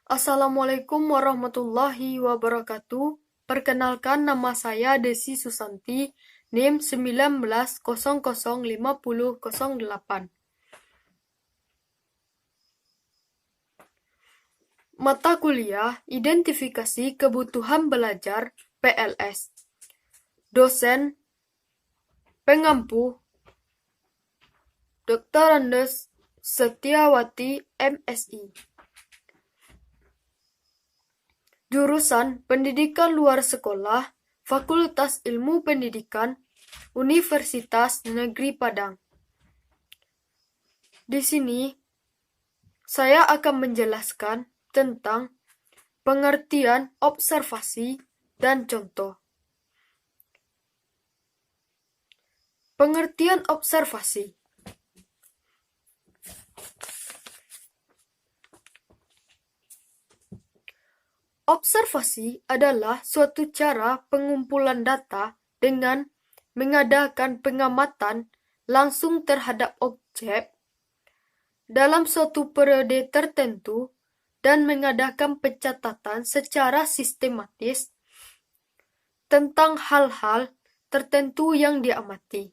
Assalamualaikum warahmatullahi wabarakatuh. Perkenalkan, nama saya Desi Susanti, NIM 19005008. Mata kuliah Identifikasi Kebutuhan Belajar PLS. Dosen pengampu Dr. Andes Setiawati MSI. Jurusan Pendidikan Luar Sekolah, Fakultas Ilmu Pendidikan, Universitas Negeri Padang. Di sini, saya akan menjelaskan tentang pengertian observasi dan contoh. Pengertian observasi. Observasi adalah suatu cara pengumpulan data dengan mengadakan pengamatan langsung terhadap objek dalam suatu periode tertentu dan mengadakan pencatatan secara sistematis tentang hal-hal tertentu yang diamati.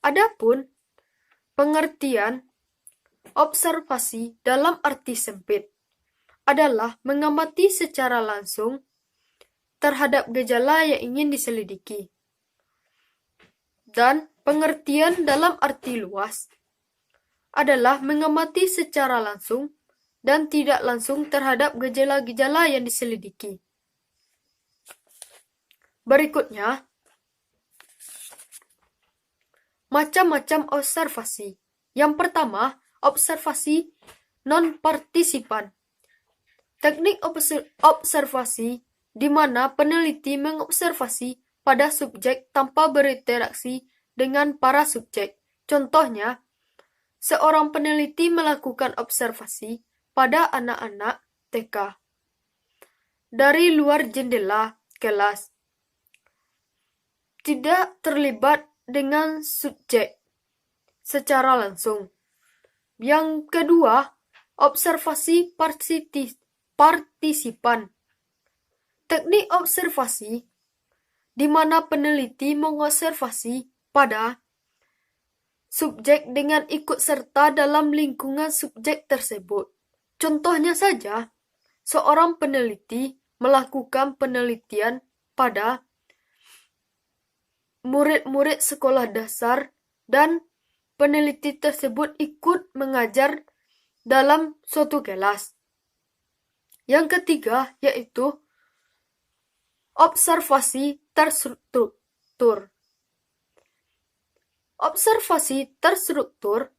Adapun pengertian observasi dalam arti sempit adalah mengamati secara langsung terhadap gejala yang ingin diselidiki. Dan pengertian dalam arti luas adalah mengamati secara langsung dan tidak langsung terhadap gejala-gejala yang diselidiki. Berikutnya, macam-macam observasi. Yang pertama, observasi non-partisipan. Teknik observasi di mana peneliti mengobservasi pada subjek tanpa berinteraksi dengan para subjek. Contohnya, seorang peneliti melakukan observasi pada anak-anak TK dari luar jendela kelas, tidak terlibat dengan subjek secara langsung. Yang kedua, observasi partisipan. Teknik observasi di mana peneliti mengobservasi pada subjek dengan ikut serta dalam lingkungan subjek tersebut. Contohnya saja, seorang peneliti melakukan penelitian pada murid-murid sekolah dasar dan peneliti tersebut ikut mengajar dalam suatu kelas. Yang ketiga yaitu observasi terstruktur. Observasi terstruktur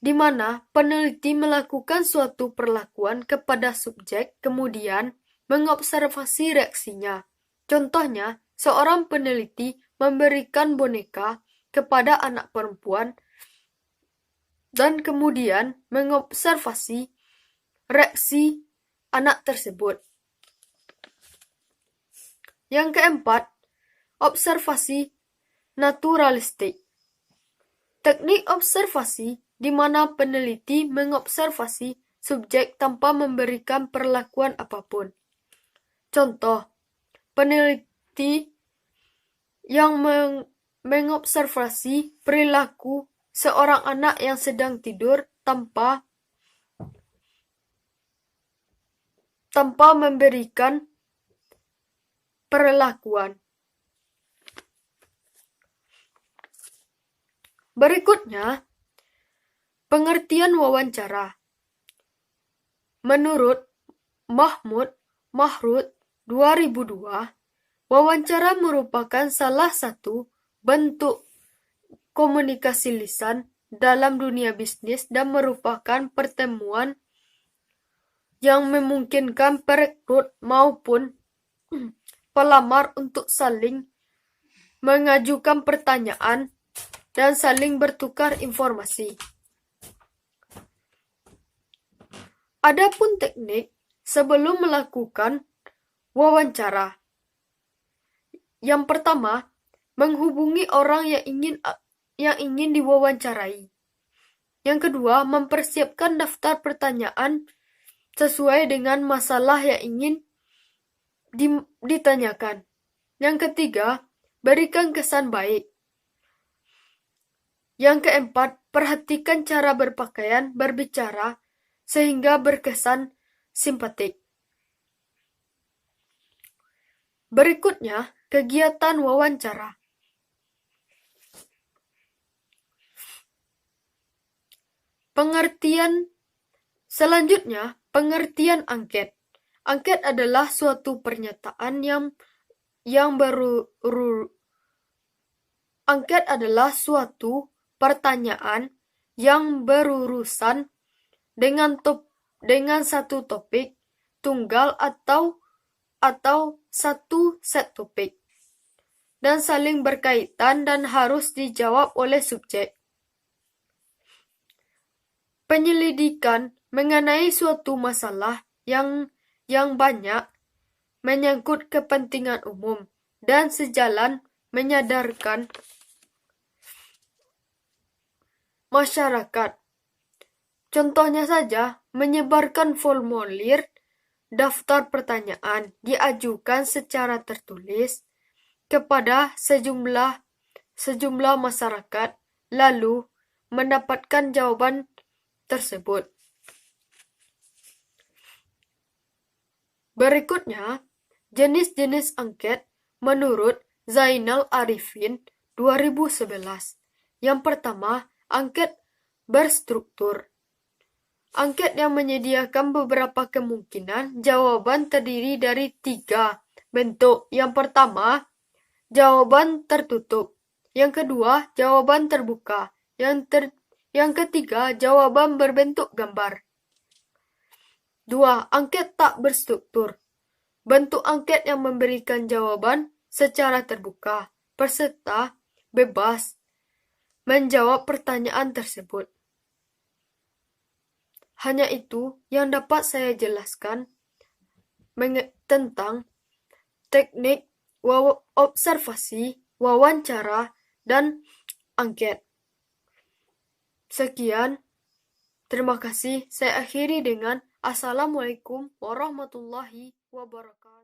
di mana peneliti melakukan suatu perlakuan kepada subjek kemudian mengobservasi reaksinya. Contohnya, seorang peneliti memberikan boneka kepada anak perempuan dan kemudian mengobservasi reaksi anak tersebut. Yang keempat, observasi naturalistik. Teknik observasi di mana peneliti mengobservasi subjek tanpa memberikan perlakuan apapun. Contoh, peneliti yang mengobservasi perilaku seorang anak yang sedang tidur tanpa memberikan perlakuan. Berikutnya, pengertian wawancara. Menurut Mahmud Mahrud 2002, wawancara merupakan salah satu bentuk komunikasi lisan dalam dunia bisnis dan merupakan pertemuan yang memungkinkan perekrut maupun pelamar untuk saling mengajukan pertanyaan dan saling bertukar informasi. Adapun teknik sebelum melakukan wawancara. Yang pertama, menghubungi orang yang ingin diwawancarai. Yang kedua, mempersiapkan daftar pertanyaan sesuai dengan masalah yang ingin ditanyakan. Yang ketiga, berikan kesan baik. Yang keempat, perhatikan cara berpakaian, berbicara, sehingga berkesan simpatik. Berikutnya, kegiatan wawancara. Selanjutnya, pengertian angket. Angket adalah suatu pernyataan Angket adalah suatu pertanyaan yang berurusan dengan satu topik tunggal atau satu set topik, dan saling berkaitan dan harus dijawab oleh subjek. Penyelidikan mengenai suatu masalah yang banyak menyangkut kepentingan umum dan sejalan menyadarkan masyarakat. Contohnya saja, menyebarkan formulir daftar pertanyaan diajukan secara tertulis kepada sejumlah masyarakat, lalu mendapatkan jawaban tersebut. Berikutnya, jenis-jenis angket menurut Zainal Arifin 2011. Yang pertama, angket berstruktur. Angket yang menyediakan beberapa kemungkinan jawaban terdiri dari 3 bentuk. Yang pertama, jawaban tertutup. Yang kedua, jawaban terbuka. Yang ketiga, jawaban berbentuk gambar. 2. Angket tak berstruktur. Bentuk angket yang memberikan jawaban secara terbuka. Peserta bebas menjawab pertanyaan tersebut. Hanya itu yang dapat saya jelaskan tentang teknik observasi, wawancara, dan angket. Sekian, terima kasih. Saya akhiri dengan Assalamualaikum warahmatullahi wabarakatuh.